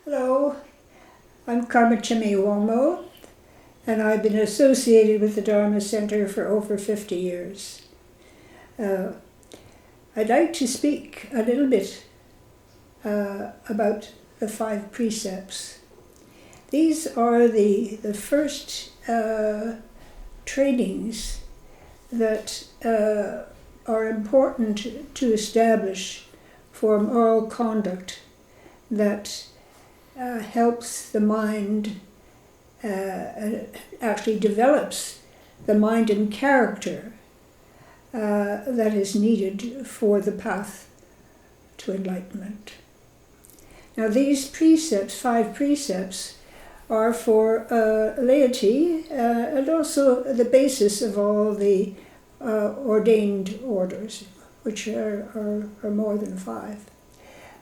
Hello, I'm Chime Wongmo, and I've been associated with the Dharma Center for over 50 years. I'd like to speak a little bit about the 5 precepts. These are the first trainings that are important to establish for moral conduct that helps the mind, actually develops the mind and character that is needed for the path to enlightenment. Now these precepts, 5 precepts, are for laity and also the basis of all the ordained orders, which are more than 5.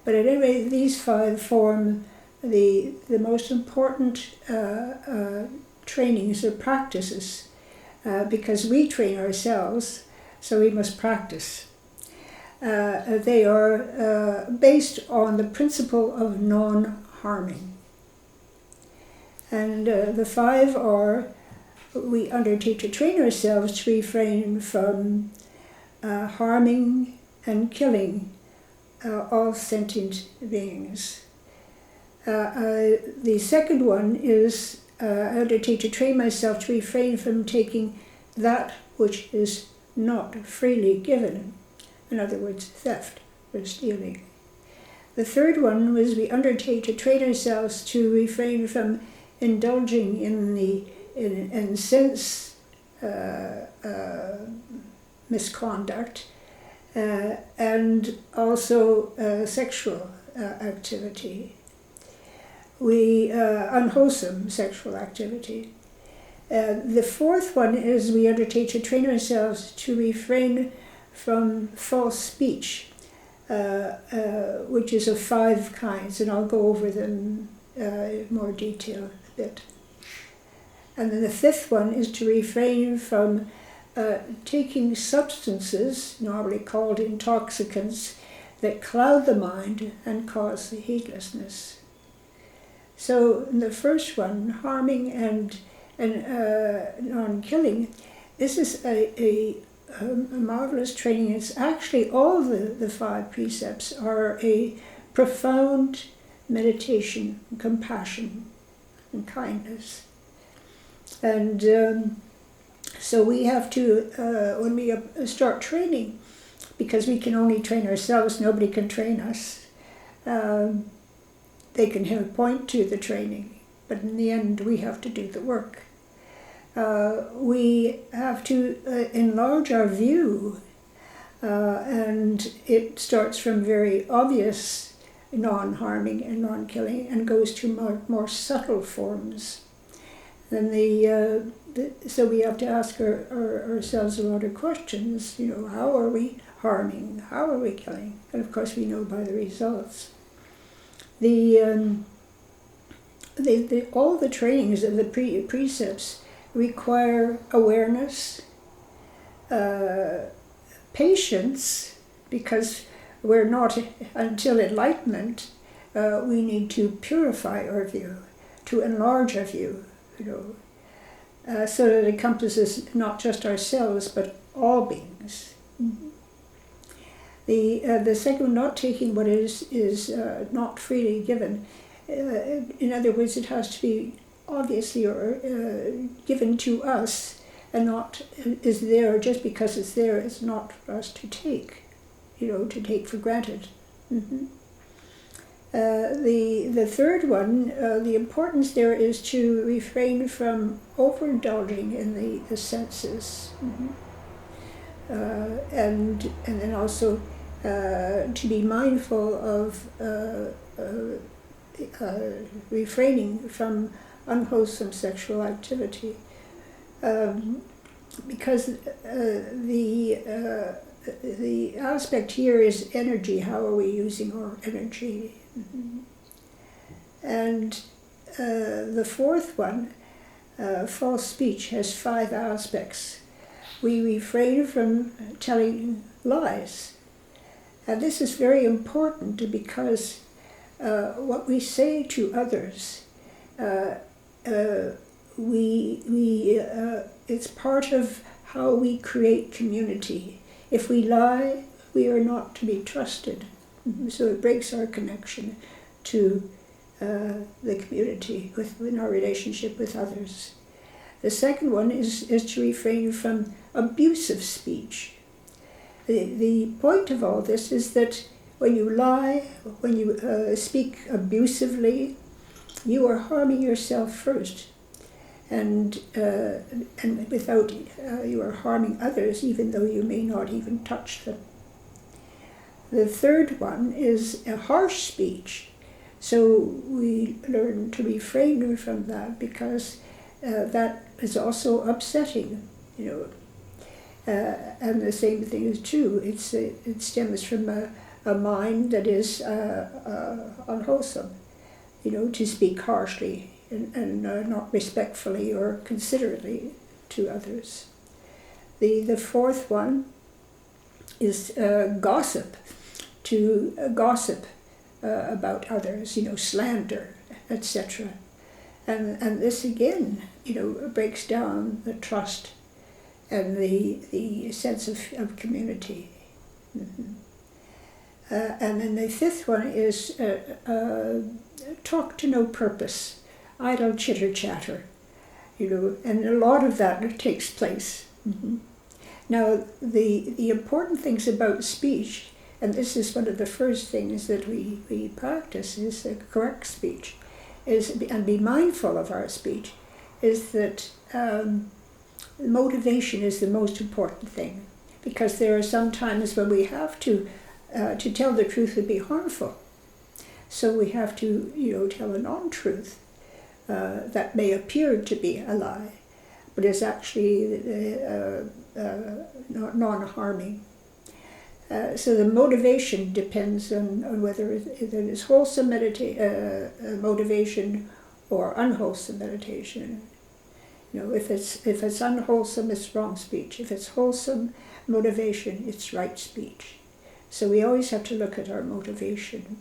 But at any rate, these 5 form the most important trainings or practices because we train ourselves, so we must practice. They are based on the principle of non-harming. And the 5 are: we undertake to train ourselves to refrain from harming and killing all sentient beings. The second one is undertake to train myself to refrain from taking that which is not freely given. In other words, theft or stealing. The third one was we undertake to train ourselves to refrain from indulging in sense misconduct and also sexual activity. Unwholesome sexual activity. The fourth one is we undertake to train ourselves to refrain from false speech, which is of 5 kinds, and I'll go over them in more detail a bit. And then the 5th one is to refrain from taking substances, normally called intoxicants, that cloud the mind and cause heedlessness. So in the first one, harming and non-killing, this is a marvelous training. It's actually all the 5 precepts are a profound meditation, compassion, and kindness. And so we have to, when we start training, because we can only train ourselves, nobody can train us. They can point to the training, but in the end we have to do the work. We have to enlarge our view, and it starts from very obvious non-harming and non-killing and goes to more subtle forms. And so we have to ask ourselves a lot of questions. How are we harming? How are we killing? And of course we know by the results. All the trainings of the precepts require awareness, patience, because we're not until enlightenment. We need to purify our view, to enlarge our view, so that it encompasses not just ourselves but all beings. Mm-hmm. The second, not taking what is not freely given. In other words, it has to be obviously given to us, and not is there just because it's there. It's not for us to take, to take for granted. Mm-hmm. The third one, the importance there is to refrain from overindulging in the senses, mm-hmm. And then also to be mindful of refraining from unwholesome sexual activity, because the aspect here is energy. How are we using our energy? Mm-hmm. And the fourth one, false speech, has 5 aspects. We refrain from telling lies. And this is very important because what we say to others, it's part of how we create community. If we lie, we are not to be trusted. So it breaks our connection to the community in our relationship with others. The second one is to refrain from abusive speech. The point of all this is that when you lie, when you speak abusively, you are harming yourself first. And without, you are harming others, even though you may not even touch them. The third one is a harsh speech. So we learn to refrain from that, because that is also upsetting, and the same thing is true. It stems from a mind that is unwholesome, to speak harshly and not respectfully or considerately to others. The fourth one is gossip, to gossip about others, slander, etc. And this again, breaks down the trust and the sense of community. And then the fifth one is talk to no purpose, idle chitter-chatter, and a lot of that takes place. Now, the important things about speech, and this is one of the first things that we practice, is the correct speech, and be mindful of our speech, is that motivation is the most important thing, because there are some times when we have to tell the truth would be harmful. So we have to, tell a non-truth that may appear to be a lie, but is actually non-harming. So the motivation depends on whether it is wholesome motivation or unwholesome meditation. If it's unwholesome, it's wrong speech. If it's wholesome motivation, it's right speech. So we always have to look at our motivation.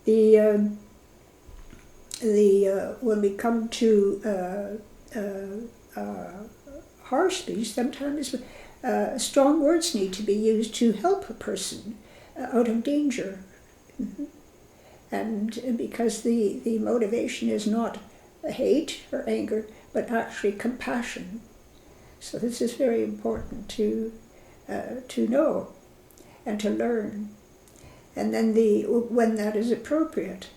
When we come to harsh speech, sometimes strong words need to be used to help a person out of danger. And because the motivation is not hate or anger, but actually compassion. So this is very important to know and to learn. And then when that is appropriate.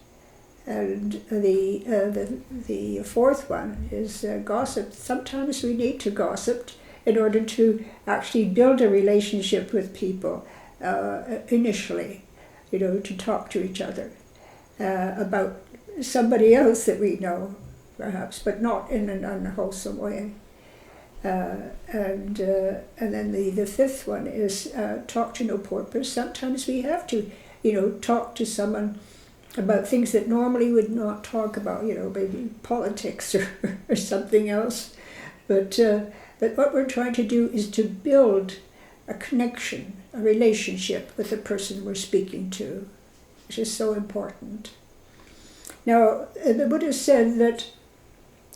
And the fourth one is gossip. Sometimes we need to gossip in order to actually build a relationship with people initially, to talk to each other about somebody else that we know, perhaps, but not in an unwholesome way. And then the fifth one is talk to no purpose. Sometimes we have to, talk to someone about things that normally would not talk about, maybe politics or something else. But what we're trying to do is to build a connection, a relationship with the person we're speaking to, which is so important. Now, the Buddha said that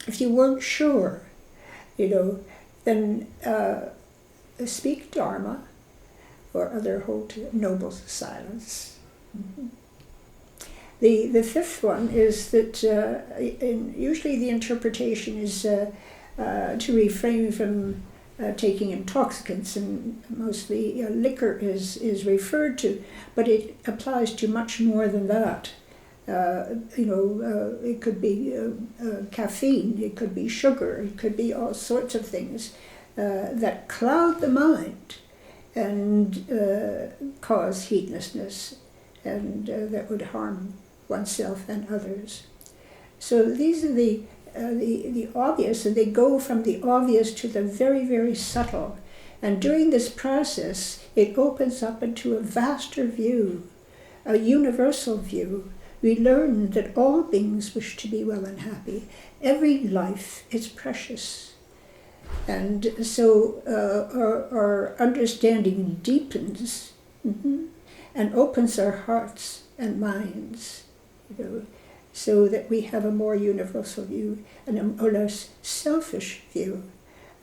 if you weren't sure, then speak Dharma, or other hold noble silence. The fifth one is that usually the interpretation is to refrain from taking intoxicants, and mostly liquor is referred to, but it applies to much more than that. It could be caffeine, it could be sugar, it could be all sorts of things that cloud the mind and cause heedlessness, and that would harm oneself and others. So these are the obvious, and they go from the obvious to the very, very subtle. And during this process, it opens up into a vaster view, a universal view. We learn that all beings wish to be well and happy. Every life is precious. And so our understanding deepens, and opens our hearts and minds, so that we have a more universal view and a less selfish view,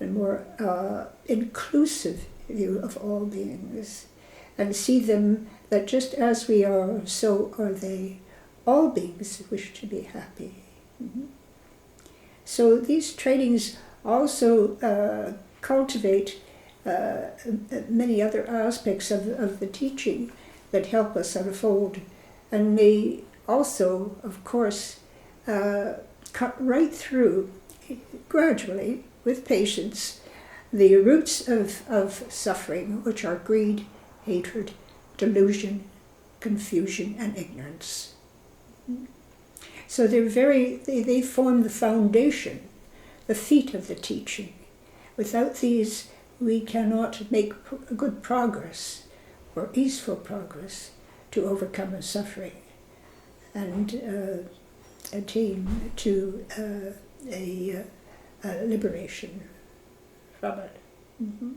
a more inclusive view of all beings, and see them that just as we are, so are they. All beings wish to be happy. Mm-hmm. So these trainings also cultivate many other aspects of the teaching that help us unfold, and they also, of course, cut right through, gradually, with patience, the roots of suffering, which are greed, hatred, delusion, confusion, and ignorance. So they form the foundation, the feet of the teaching. Without these, we cannot make good progress or easeful progress to overcome the suffering and attain to a liberation from it. Mm-hmm.